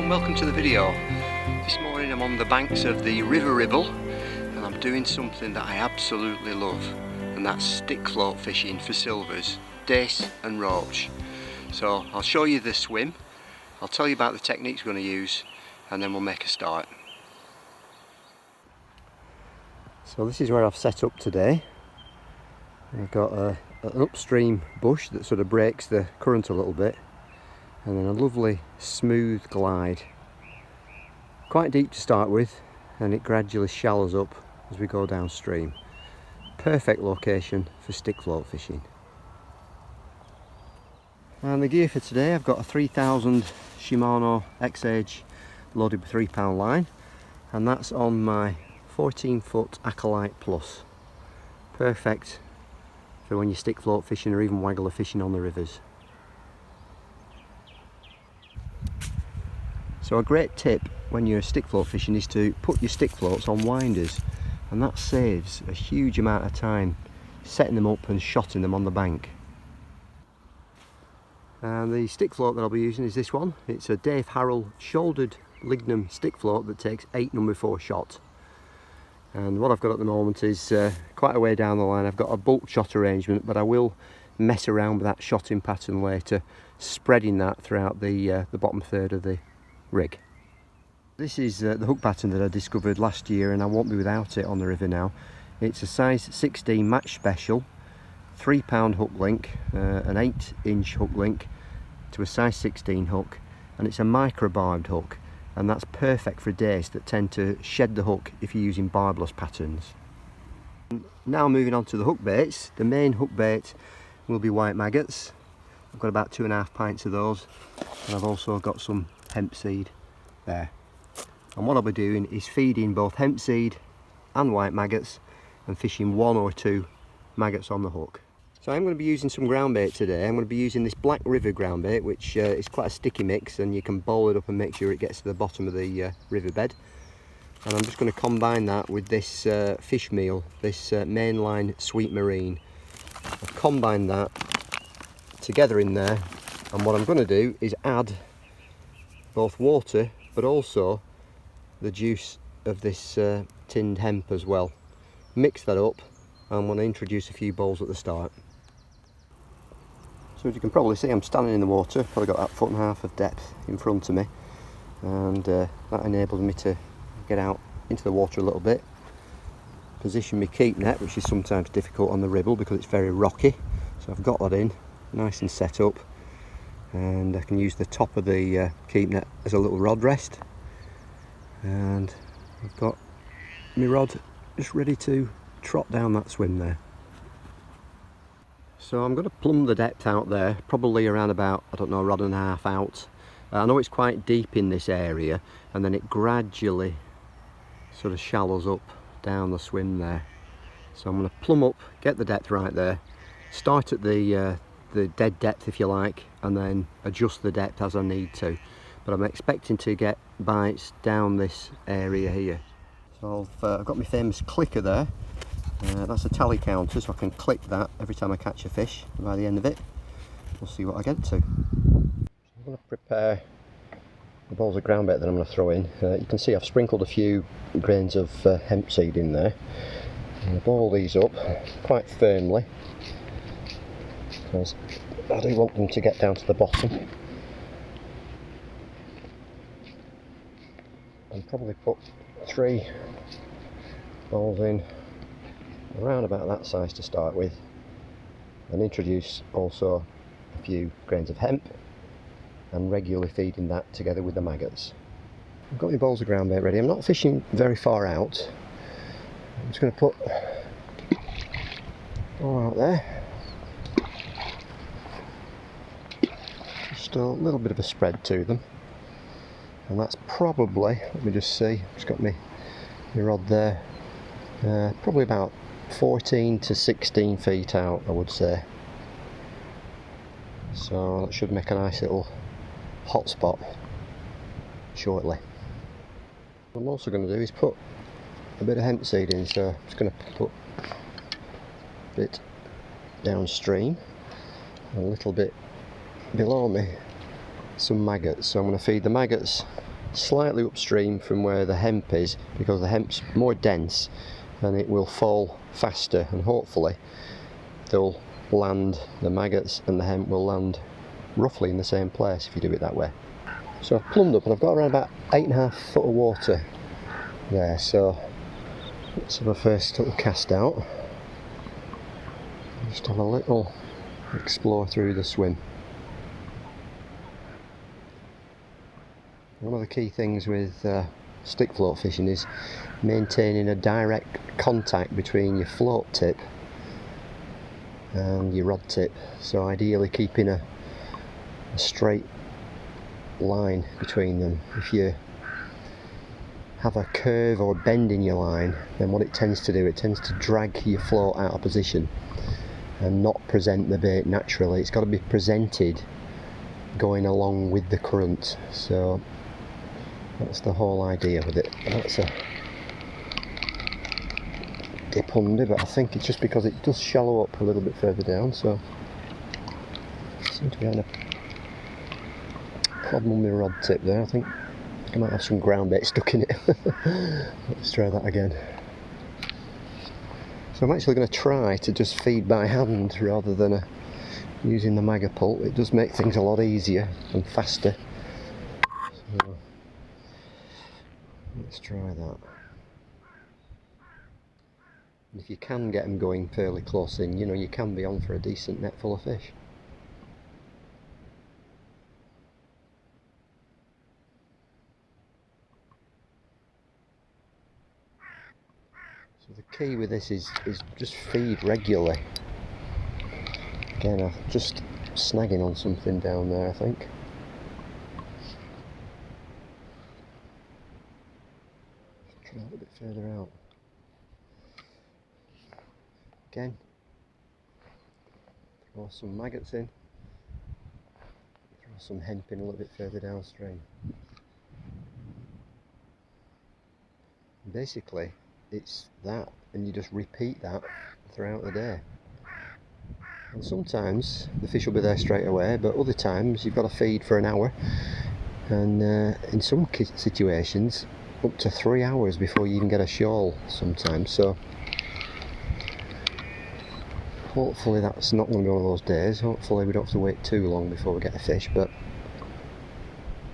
and welcome to the video. This morning I'm on the banks of the River Ribble and I'm doing something that I absolutely love, and that's stick float fishing for silvers, dace and roach. So I'll show you the swim, I'll tell you about the techniques we're going to use, and then we'll make a start. So this is where I've set up today. I've got an upstream bush that sort of breaks the current a little bit, and then a lovely smooth glide, quite deep to start with, and it gradually shallows up as we go downstream. Perfect location for stick float fishing. And the gear for today, I've got a 3000 Shimano X-Edge loaded with 3-pound line, and that's on my 14-foot Acolyte Plus. Perfect for when you're stick float fishing or even waggler fishing on the rivers. So a great tip when you're stick float fishing is to put your stick floats on winders, and that saves a huge amount of time setting them up and shotting them on the bank. And the stick float that I'll be using is this one. It's a Dave Harrell shouldered Lignum stick float that takes 8 number 4 shot. And what I've got at the moment is quite a way down the line. I've got a bulk shot arrangement, but I will mess around with that shotting pattern later, spreading that throughout the bottom third of the rig. This is the hook pattern that I discovered last year, and I won't be without it on the river now. It's a size 16 match special, 3-pound hook link, an 8-inch hook link to a size 16 hook, and it's a micro barbed hook, and that's perfect for dace that tend to shed the hook if you're using barbless patterns. Now moving on to the hook baits. The main hook bait will be white maggots. I've got about 2.5 pints of those, and I've also got some hemp seed there. And what I'll be doing is feeding both hemp seed and white maggots and fishing 1 or 2 maggots on the hook. So I'm going to be using some ground bait today. I'm going to be using this Black River ground bait, which is quite a sticky mix, and you can bowl it up and make sure it gets to the bottom of the riverbed. And I'm just going to combine that with this fish meal, this mainline sweet marine. I've combined that together in there, and what I'm going to do is add both water but also the juice of this tinned hemp as well. Mix that up, and I'm going to introduce a few bowls at the start. So as you can probably see, I'm standing in the water. Probably got that 1.5 foot of depth in front of me, and that enables me to get out into the water a little bit, position my keep net, which is sometimes difficult on the Ribble because it's very rocky. So I've got that in nice and set up, and I can use the top of the keep net as a little rod rest, and I've got my rod just ready to trot down that swim there. So I'm going to plumb the depth out there, probably around about, I don't know, a rod and a half out. I know it's quite deep in this area, and then it gradually sort of shallows up down the swim there. So I'm going to plumb up, get the depth right there, start at the dead depth if you like, and then adjust the depth as I need to. But I'm expecting to get bites down this area here. So I've got my famous clicker there. That's a tally counter, so I can click that every time I catch a fish. And by the end of it, we'll see what I get to. I'm going to prepare the balls of ground bait that I'm going to throw in. You can see I've sprinkled a few grains of hemp seed in there. I'm going to ball these up quite firmly, because I do want them to get down to the bottom. And probably put 3 balls in around about that size to start with, and introduce also a few grains of hemp, and regularly feeding that together with the maggots. I've got my balls of ground bait ready. I'm not fishing very far out. I'm just going to put all out there. Just a little bit of a spread to them, and that's probably, let me just see, just got my rod there, probably about 14 to 16 feet out, I would say. So that should make a nice little hot spot shortly. What I'm also going to do is put a bit of hemp seed in, so I'm just going to put a bit downstream, a little bit below me, some maggots. So I'm going to feed the maggots slightly upstream from where the hemp is, because the hemp's more dense and it will fall faster, and hopefully they'll land, the maggots and the hemp will land roughly in the same place if you do it that way. So I've plumbed up and I've got around about 8.5 foot of water there, so let's have a first little cast out. Just have a little explore through the swim. One of the key things with stick float fishing is maintaining a direct contact between your float tip and your rod tip, so ideally keeping a straight line between them. If you have a curve or bend in your line, then what it tends to do, it tends to drag your float out of position and not present the bait naturally. It's got to be presented going along with the current, so that's the whole idea with it. That's a dip under, but I think it's just because it does shallow up a little bit further down, so I seem to be having a problem with my rod tip there. I think I might have some groundbait stuck in it. Let's try that again. So I'm actually going to try to just feed by hand rather than using the magapult. It does make things a lot easier and faster. So let's try that. And if you can get them going fairly close in, you know, you can be on for a decent net full of fish. So the key with this is just feed regularly. Again, I'm just snagging on something down there, I think. Try a little bit further out. Again, throw some maggots in, throw some hemp in a little bit further downstream. Basically, it's that, and you just repeat that throughout the day. And sometimes the fish will be there straight away, but other times you've got to feed for an hour, and in some situations up to 3 hours before you even get a shoal sometimes. So hopefully that's not going to be one of those days. Hopefully we don't have to wait too long before we get a fish, but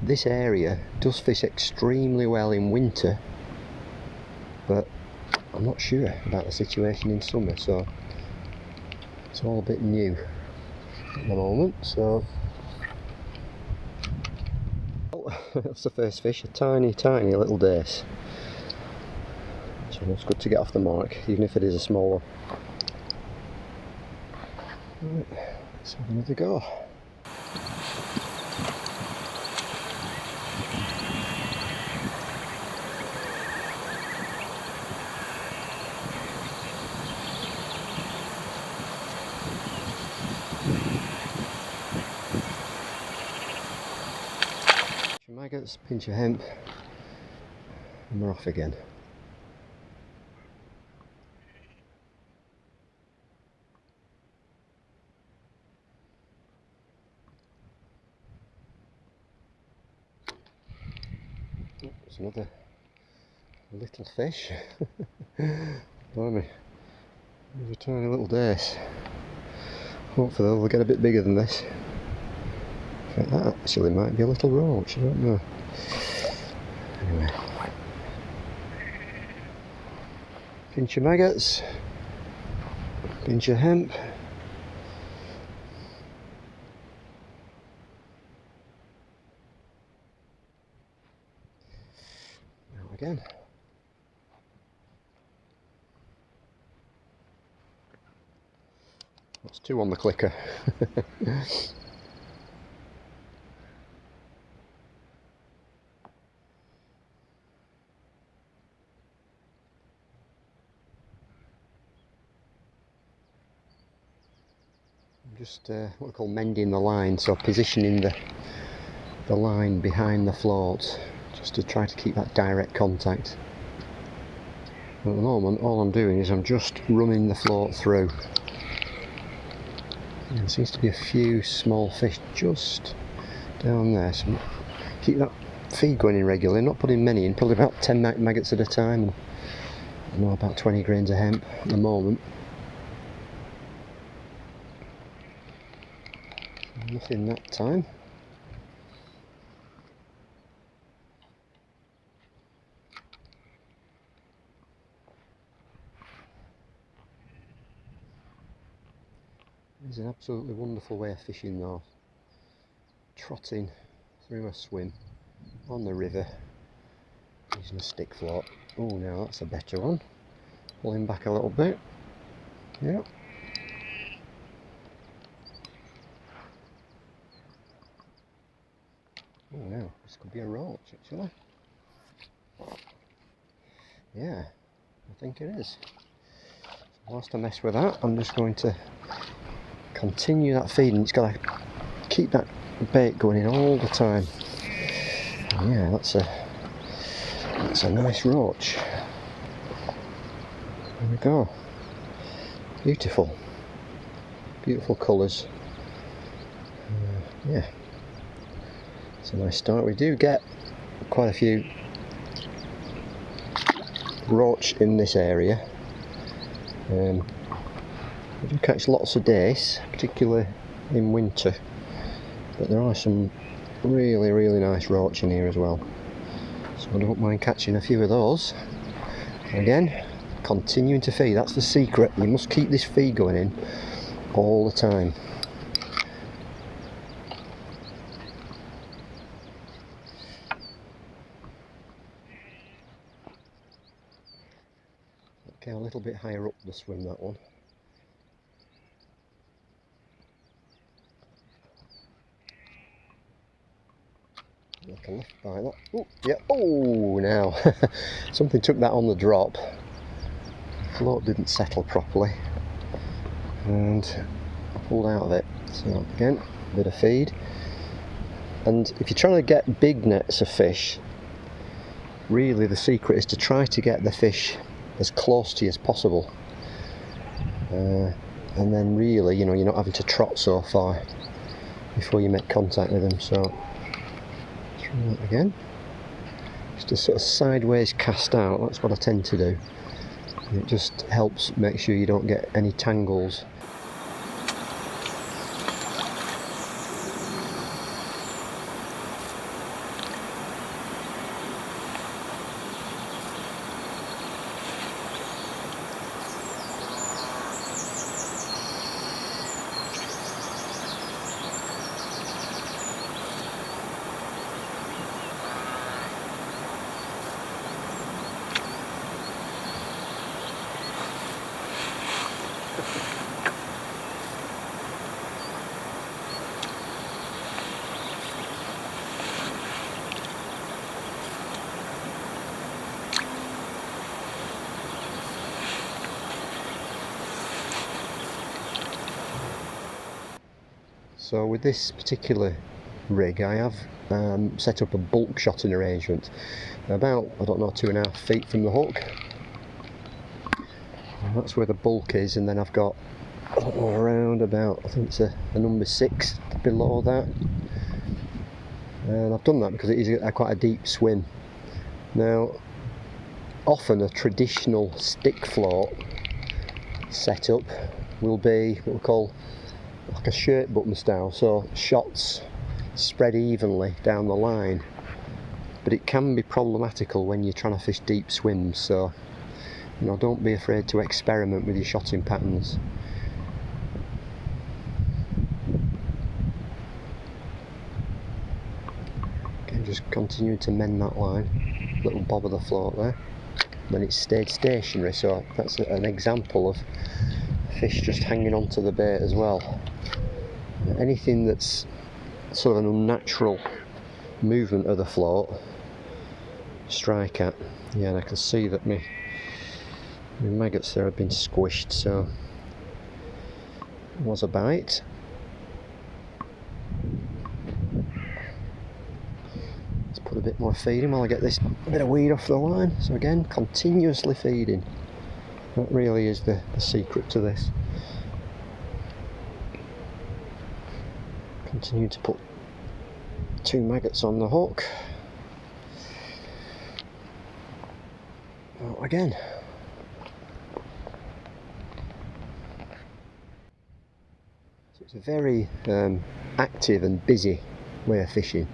this area does fish extremely well in winter, but I'm not sure about the situation in summer, so it's all a bit new at the moment. So that's the first fish, a tiny little dace, so it's good to get off the mark even if it is a small one. Right, let's have another go. Maggots, pinch of hemp, and we're off again. There's another little fish. Blimey, there's a tiny little dace. Hopefully they'll get a bit bigger than this. In fact, that actually might be a little roach, I don't know. Anyway, pinch of maggots, pinch of hemp. Now again. That's 2 on the clicker. Just what we call mending the line, so positioning the line behind the float, just to try to keep that direct contact. At the moment all I'm doing is I'm just running the float through. And there seems to be a few small fish just down there, so keep that feed going in regularly, not putting many in, probably about 10 maggots at a time, and about 20 grains of hemp at the moment. Nothing that time. It's an absolutely wonderful way of fishing though. Trotting through a swim on the river using a stick float. Oh, now that's a better one. Pull him back a little bit. Yeah. Oh, now this could be a roach actually. Yeah, I think it is. Whilst I mess with that, I'm just going to continue that feeding. It's got to keep that bait going in all the time. Yeah, that's a nice roach. There we go. Beautiful, beautiful colours. Yeah, it's a nice start. We do get quite a few roach in this area. We do catch lots of dace, particularly in winter, but there are some really nice roach in here as well, so I don't mind catching a few of those. Again, continuing to feed, that's the secret. You must keep this feed going in all the time. Okay, a little bit higher up the swim, that one. Make a lift by that. Oh, yeah. Oh, now something took that on the drop. Float didn't settle properly, and I pulled out of it. So again, a bit of feed. And if you're trying to get big nets of fish, really the secret is to try to get the fish as close to you as possible. And then really, you know, you're not having to trot so far before you make contact with them. So try that again. Just a sort of sideways cast out, that's what I tend to do. It just helps make sure you don't get any tangles. So with this particular rig I have set up a bulk shotting arrangement about, I don't know, 2.5 feet from the hook, and that's where the bulk is, and then I've got around about, I think it's a number 6 below that, and I've done that because it is quite a deep swim. Now often a traditional stick float setup will be what we call like a shirt button style, so shots spread evenly down the line, but it can be problematical when you're trying to fish deep swims. So, you know, don't be afraid to experiment with your shotting patterns. Again, just continue to mend that line, little bob of the float there, then it's stayed stationary, so that's an example of fish just hanging onto the bait as well. Anything that's sort of an unnatural movement of the float, strike at. Yeah, and I can see that my maggots there have been squished, so it was a bite. Let's put a bit more feed in while I get this bit of weed off the line. So again, continuously feeding. That really is the secret to this. Continue to put 2 maggots on the hook. out again. So it's a very active and busy way of fishing,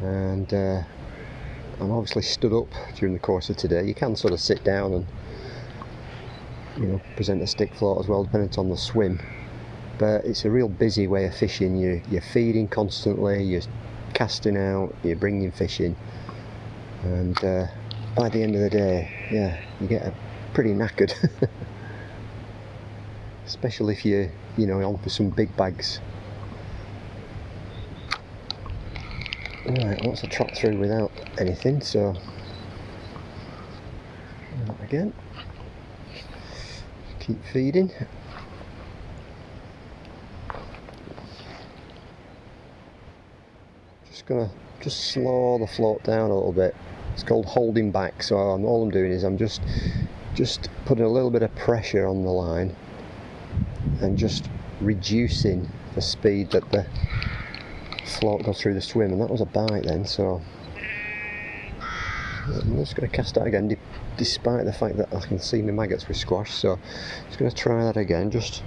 and I'm obviously stood up during the course of today. You can sort of sit down and, you know, present a stick float as well, depending on the swim. But it's a real busy way of fishing. You're feeding constantly, you're casting out, you're bringing fish in, and by the end of the day, yeah, you get pretty knackered. Especially if you're, you know, on for some big bags. Right, I want to trot through without anything, so again, keep feeding. Just gonna slow the float down a little bit. It's called holding back. So all I'm doing is I'm just putting a little bit of pressure on the line and just reducing the speed that the float goes through the swim. And that was a bite then, so I'm just going to cast out again, despite the fact that I can see my maggots were squashed. So I'm just going to try that again, just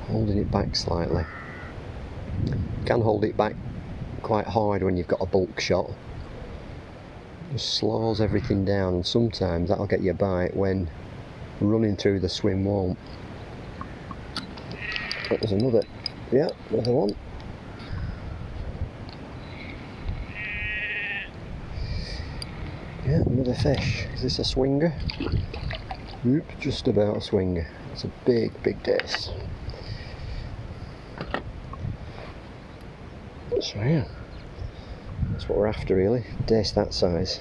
holding it back slightly. You can hold it back quite hard when you've got a bulk shot. Just slows everything down, and sometimes that'll get you a bite when running through the swim won't. That was another, yeah, another one. Yeah, another fish. Is this a swinger? Nope, just about a swinger. It's a big dace. So yeah, that's what we're after really. Dace that size.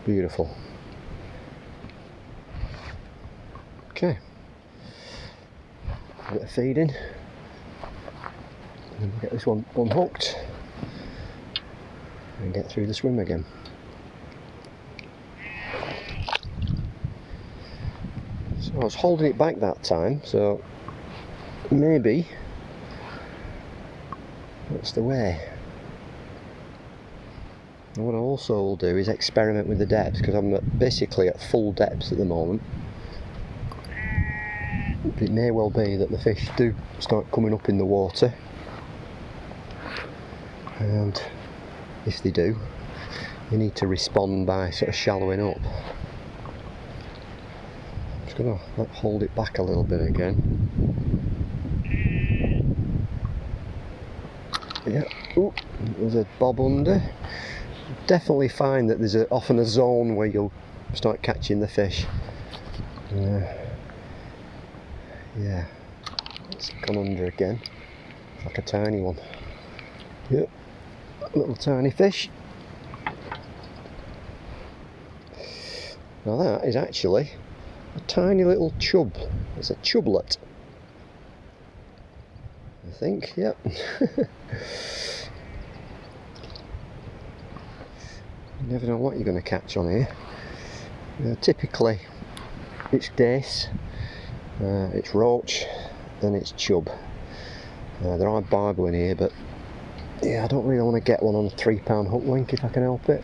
Beautiful. Okay. A bit of feeding. And then we'll get this one unhooked and get through the swim again. So I was holding it back that time, so maybe that's the way. And what I also will do is experiment with the depths, because I'm basically at full depths at the moment. It may well be that the fish do start coming up in the water, and if they do, you need to respond by sort of shallowing up. I'm just going to hold it back a little bit again. Yeah, ooh, there's a bob under. Definitely find that there's often a zone where you'll start catching the fish. Yeah, it's gone under again. It's like a tiny one. Yep, little tiny fish. Now that is actually a tiny little chub. It's a chublet, I think, yep. You never know what you're going to catch on here. Typically it's dace, it's roach, and it's chub. There are barbel in here, but yeah, I don't really want to get one on a £3 hook link if I can help it.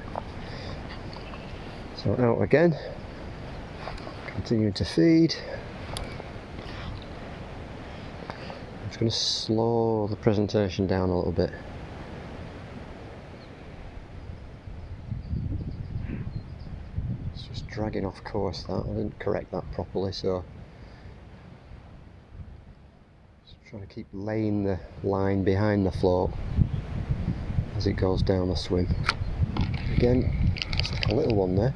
So out again, continuing to feed. I'm just going to slow the presentation down a little bit. It's just dragging off course that, I didn't correct that properly, so just trying to keep laying the line behind the float as it goes down the swim. Again, it's like a little one there.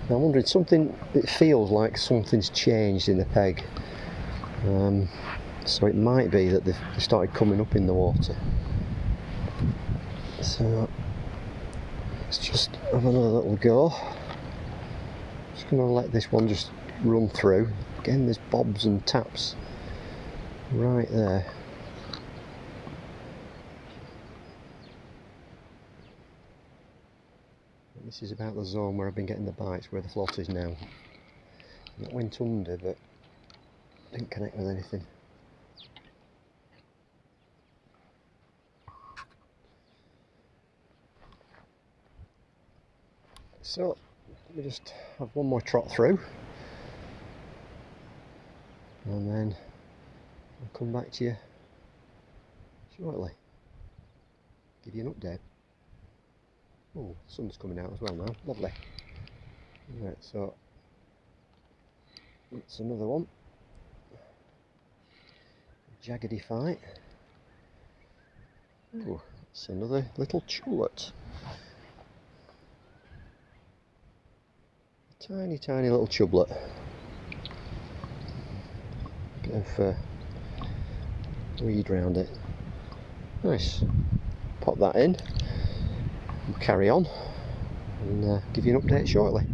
Now I'm wondering, it feels like something's changed in the peg. So it might be that they've started coming up in the water. So let's just have another little go. Just going to let this one just run through. Again, there's bobs and taps right there. This is about the zone where I've been getting the bites, where the float is now. It went under, but didn't connect with anything. So let me just have one more trot through, and then I'll come back to you shortly, give you an update. Oh, the sun's coming out as well now, lovely. Right, so that's another one. Jaggedy fight. Oh, it's another little chullet. Tiny, tiny little chublet. Bit of weed round it. Nice. Pop that in. We'll carry on and give you an update shortly.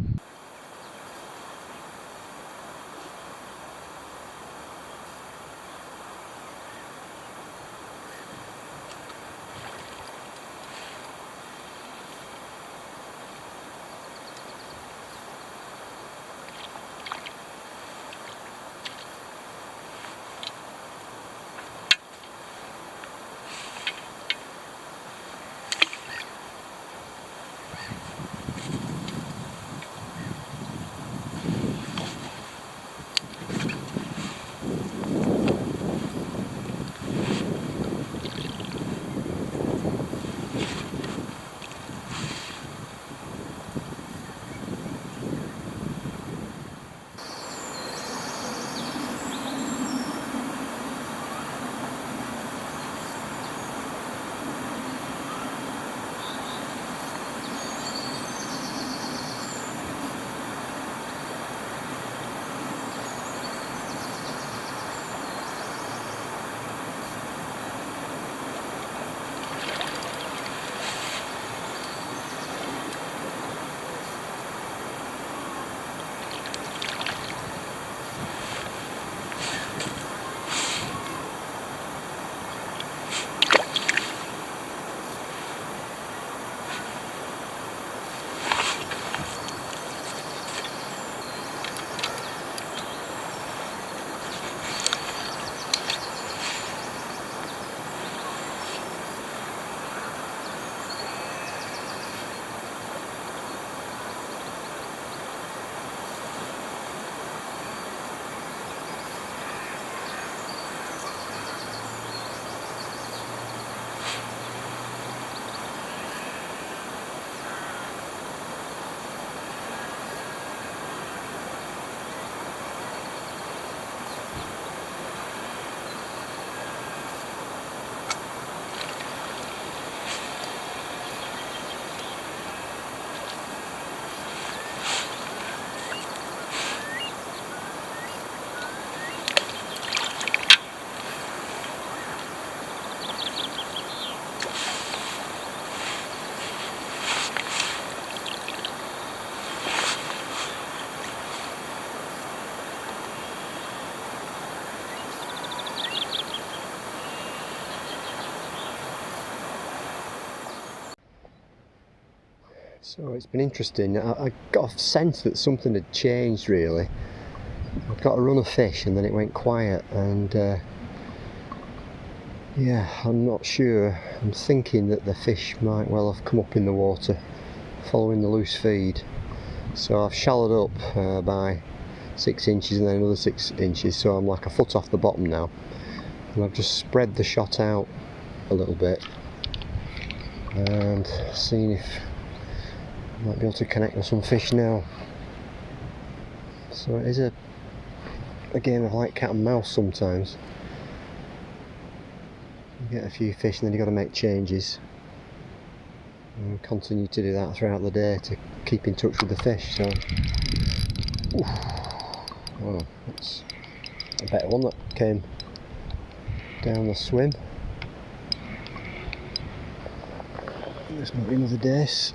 So it's been interesting. I got a sense that something had changed really. I got a run of fish and then it went quiet, and yeah, I'm not sure. I'm thinking that the fish might well have come up in the water following the loose feed. So I've shallowed up by 6 inches and then another 6 inches, so I'm like a foot off the bottom now. And I've just spread the shot out a little bit and seeing if I might be able to connect with some fish now. So it is a game of like cat and mouse sometimes. You get a few fish and then you've got to make changes and continue to do that throughout the day to keep in touch with the fish. So, oh, that's a better one that came down the swim. This might be another dace.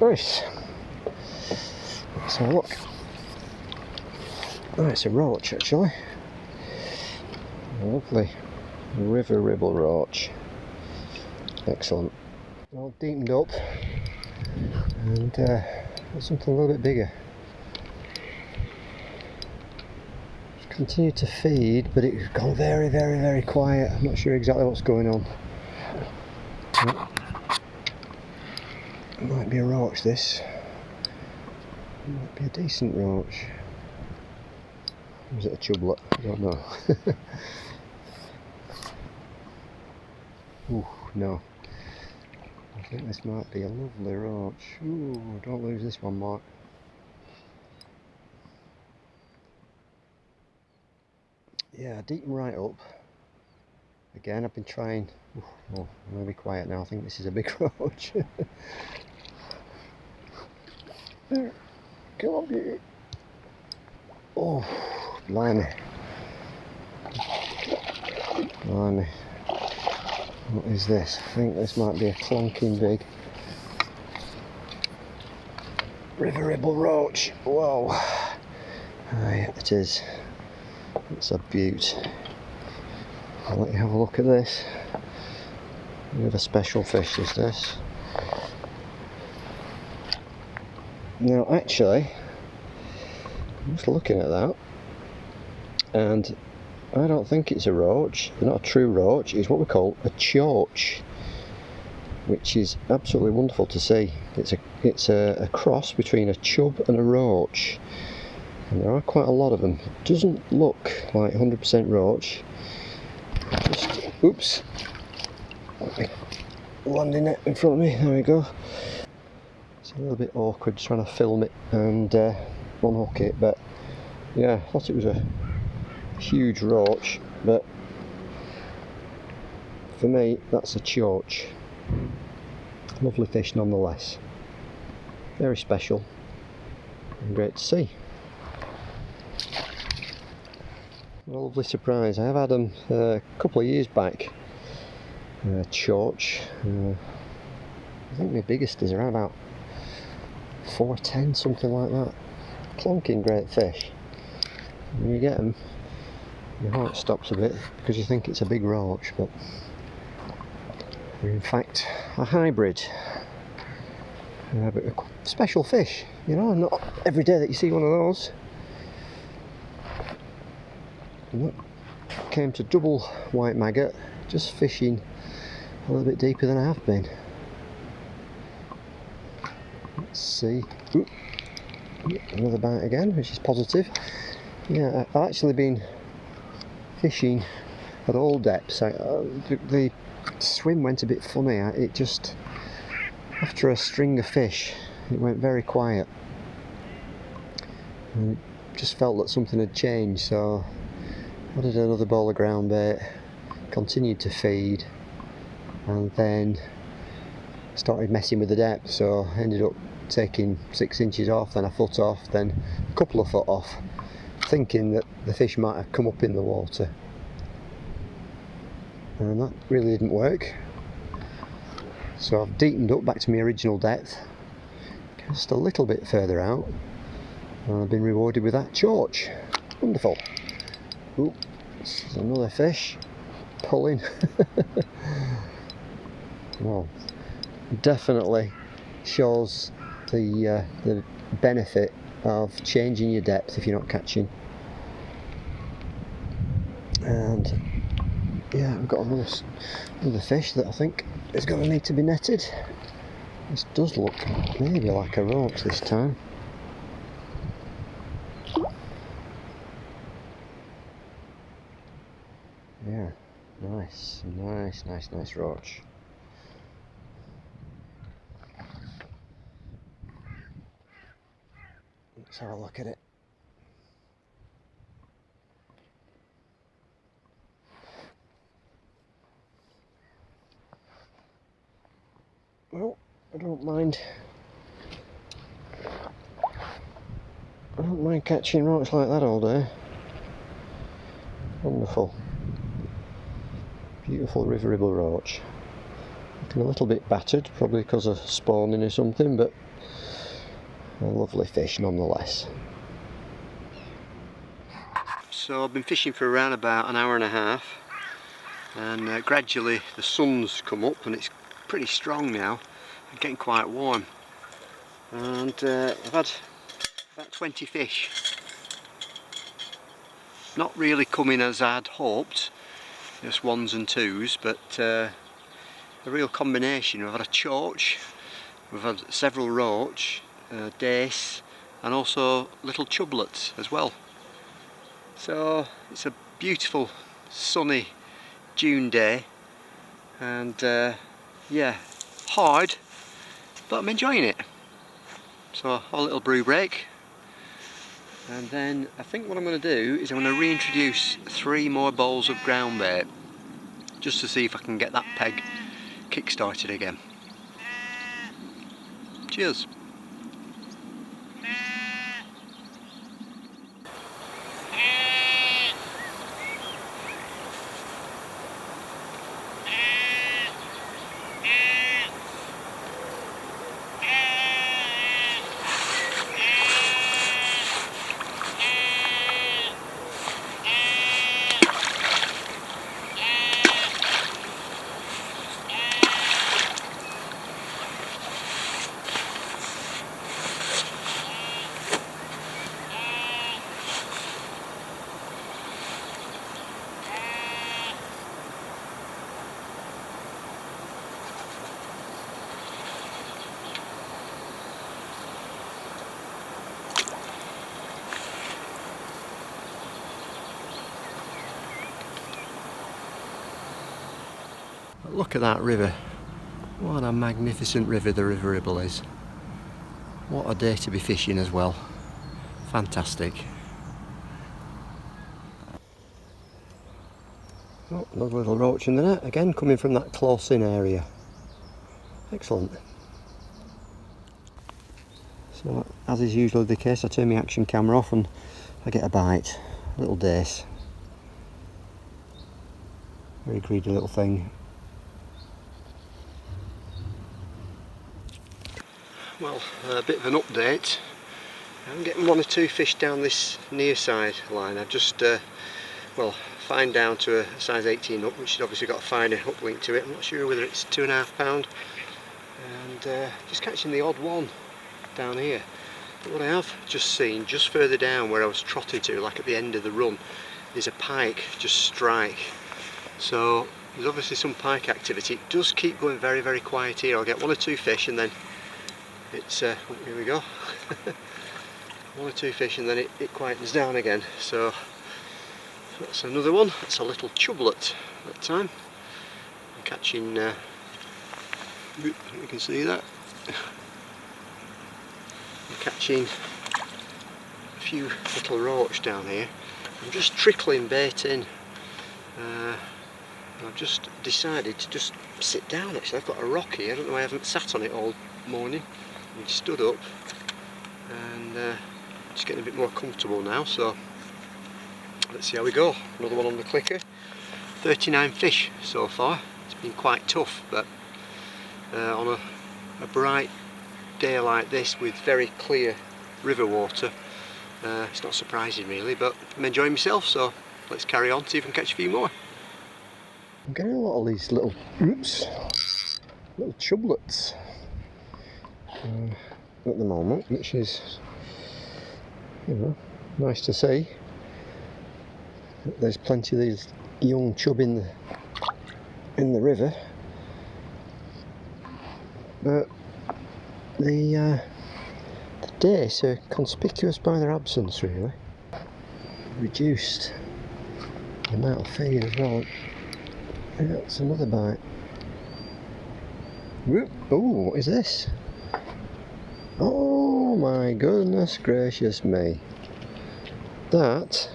Nice. Let's have a look. Oh, it's a roach actually. A lovely river ribble roach. Excellent. All deepened up and something a little bit bigger. Just continue to feed, but it's gone very, very, very quiet. I'm not sure exactly what's going on. It might be a roach, this. It might be a decent roach. Or is it a chublet? I don't know. Ooh, no. I think this might be a lovely roach. Ooh, don't lose this one, Mark. Yeah, deep and right up. Again, I've been trying. Oh, I'm going to be quiet now. I think this is a big roach. There. Come on, beauty. Oh, blimey. Blimey. What is this? I think this might be a clonking big River Ribble roach. Whoa. Aye, it is. It's a beaut. I'll let you have a look at this. We have a special fish, is this. Now actually, I'm just looking at that, and I don't think it's a roach. It's not a true roach. It's what we call a choach, which is absolutely wonderful to see. It's a cross between a chub and a roach, and there are quite a lot of them. It doesn't look like 100% roach. Just, oops, landing it in front of me. There we go. It's a little bit awkward trying to film it and unhook it, but yeah, I thought it was a huge roach, but for me that's a choach. Lovely fish nonetheless. Very special and great to see. A lovely surprise. I have had them a couple of years back. Choach. I think my biggest is around about 410, something like that. Plonking great fish. When you get them, your heart stops a bit because you think it's a big roach, but they're in fact a hybrid. But a special fish, you know, not every day that you see one of those. And that came to double white maggot, just fishing a little bit deeper than I have been. Let's see. Ooh, another bite again, which is positive. Yeah, I've actually been fishing at all depths. The swim went a bit funny. It just, after a string of fish, it went very quiet. And it just felt that something had changed, so I did another bowl of groundbait, continued to feed, and then started messing with the depth, so I ended up taking 6 inches off, then a foot off, then a couple of foot off, thinking that the fish might have come up in the water. And that really didn't work. So I've deepened up back to my original depth, just a little bit further out, and I've been rewarded with that choach. Wonderful. Ooh, there's another fish pulling. Well, definitely shows the benefit of changing your depth if you're not catching. And yeah, we've got another fish that I think is going to need to be netted. This does look maybe like a roach this time. Yeah, nice roach. Let's have a look at it. Well, I don't mind catching roach like that all day. Wonderful. Beautiful River Ribble roach. Looking a little bit battered, probably because of spawning or something, but a lovely fish nonetheless. So I've been fishing for around about an hour and a half, and gradually the sun's come up and it's pretty strong now. It's getting quite warm, and I've had about 20 fish. Not really coming as I'd hoped, just ones and twos, but a real combination. We've had a choach, we've had several roach, dace, and also little chublets as well. So it's a beautiful sunny June day, and yeah, hard, but I'm enjoying it. So I'll have a little brew break, and then I think what I'm going to do is I'm going to reintroduce 3 more bowls of groundbait, just to see if I can get that peg kick-started again. Cheers! Look at that river. What a magnificent river the River Ribble is. What a day to be fishing as well. Fantastic. Oh, another little roach in the net, again coming from that close in area. Excellent. So, as is usually the case, I turn my action camera off and I get a bite. A little dace. Very greedy little thing. Well, a bit of an update. I'm getting 1 or 2 fish down this near side line. I've just, well, fined down to a size 18 hook, which has obviously got a finer hook link to it. I'm not sure whether it's 2.5 pound. And just catching the odd one down here. But what I have just seen, just further down where I was trotting to, like at the end of the run, is a pike just strike. So there's obviously some pike activity. It does keep going very, very quiet here. I'll get 1 or 2 fish and then it's, oh, here we go. 1 or 2 fish and then it quietens down again. So that's another one. That's a little chublet that time. I'm catching, you can see that. I'm catching a few little roach down here. I'm just trickling bait in. I've just decided to just sit down actually. I've got a rock here. I don't know why I haven't sat on it all morning. I stood up and just getting a bit more comfortable now, so let's see how we go. Another one on the clicker. 39 fish so far. It's been quite tough, but on a bright day like this with very clear river water, it's not surprising really, but I'm enjoying myself, so let's carry on, see if we can catch a few more. I'm getting a lot of these little, little chublets at the moment, which is, you know, nice to see. There's plenty of these young chub in the river, but the dace are conspicuous by their absence really. Reduced the amount of feed as well. Yeah, that's another bite. Oh, what is this? Oh my goodness gracious me. That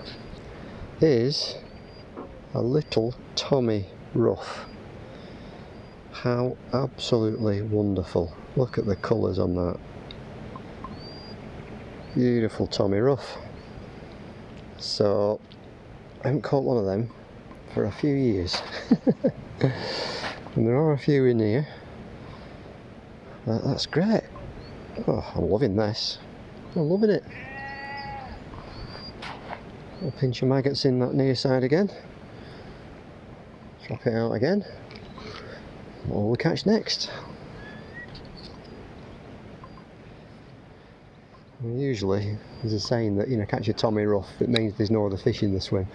is a little Tommy Rough. How absolutely wonderful. Look at the colours on that. Beautiful Tommy Rough. So, I haven't caught one of them for a few years. And there are a few in here. That's great. Oh, I'm loving this. I'm loving it. I'll pinch of maggots in that near side again. Drop it out again. What will we catch next? Usually there's a saying that, you know, catch a Tommy Rough, it means there's no other fish in the swim.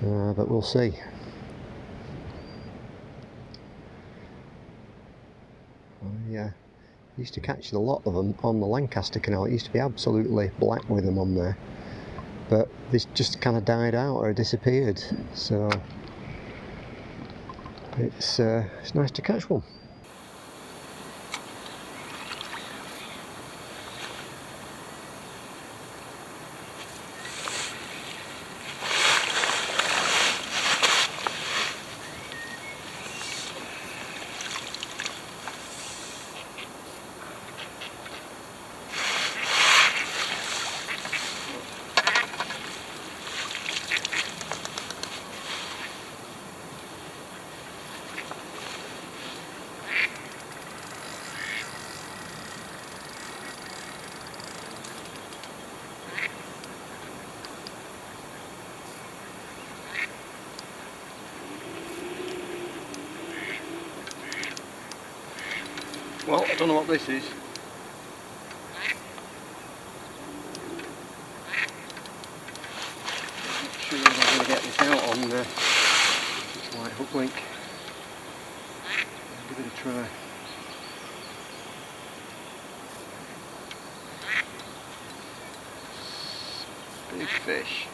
But we'll see. Used to catch a lot of them on the Lancaster Canal. It used to be absolutely black with them on there, but this just kind of died out or disappeared, so it's nice to catch one. Well, I don't know what this is. Not sure if I'm going to get this out on this light hook link. Give it a try. Big fish.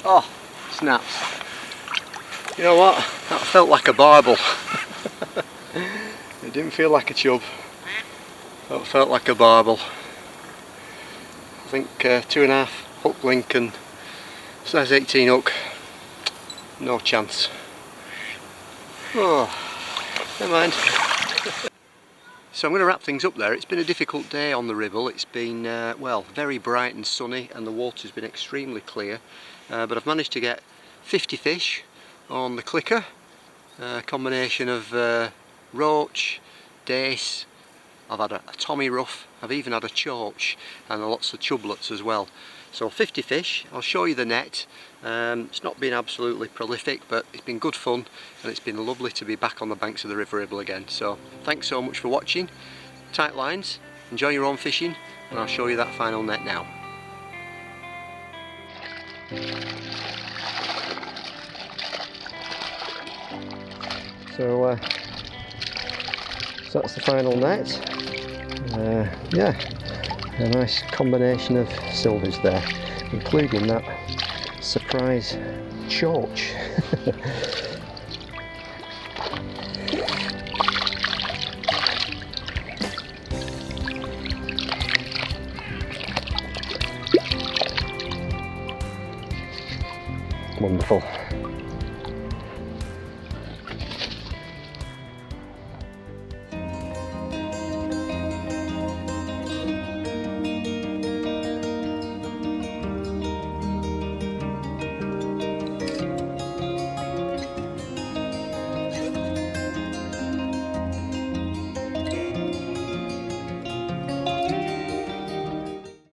Oh, snaps. You know what? That felt like a barbel. It didn't feel like a chub. That felt like a barbel. I think 2.5 hook link and size 18 hook. No chance. Oh, never mind. So I'm going to wrap things up there. It's been a difficult day on the Ribble. It's been, well, very bright and sunny, and the water's been extremely clear. But I've managed to get 50 fish on the clicker. A combination of roach, dace, I've had a tommy rough, I've even had a choach, and lots of chublets as well. So 50 fish. I'll show you the net. It's not been absolutely prolific, but it's been good fun, and it's been lovely to be back on the banks of the River Ribble again. So thanks so much for watching. Tight lines, enjoy your own fishing, and I'll show you that final net now. So that's the final net. Yeah, a nice combination of silvers there, including that surprise choach. Wonderful.